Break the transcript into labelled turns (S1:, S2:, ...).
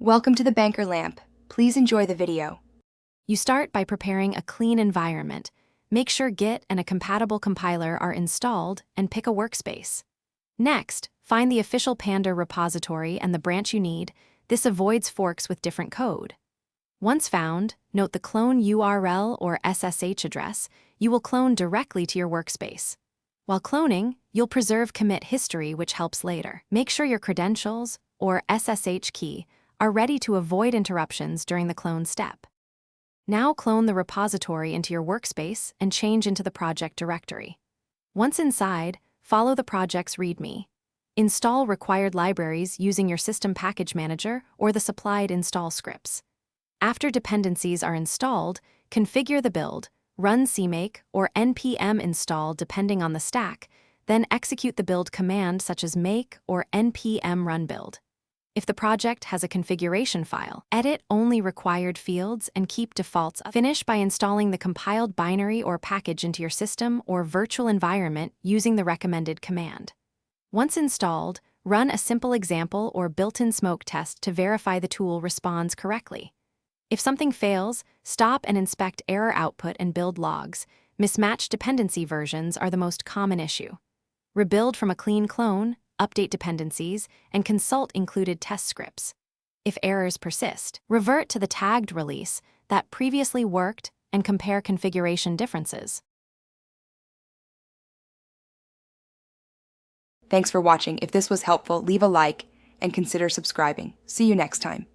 S1: Welcome to the Banker Lamp. Please enjoy the video.
S2: You start by preparing a clean environment. Make sure Git and a compatible compiler are installed and pick a workspace. Next, find the official Panda repository and the branch you need. This avoids forks with different code. Once found, note the clone URL or SSH address. You will clone directly to your workspace. While cloning, you'll preserve commit history, which helps later. Make sure your credentials, or SSH key, are ready to avoid interruptions during the clone step. Now clone the repository into your workspace and change into the project directory. Once inside, follow the project's README. Install required libraries using your system package manager or the supplied install scripts. After dependencies are installed, configure the build, run cmake or npm install depending on the stack, then execute the build command such as make or npm run build. If the project has a configuration file, edit only required fields and keep defaults. Finish by installing the compiled binary or package into your system or virtual environment using the recommended command. Once installed, run a simple example or built-in smoke test to verify the tool responds correctly. If something fails, stop and inspect error output and build logs. Mismatched dependency versions are the most common issue. Rebuild from a clean clone, update dependencies, and consult included test scripts. If errors persist, revert to the tagged release that previously worked and compare configuration differences.
S1: Thanks for watching. If this was helpful, leave a like and consider subscribing. See you next time.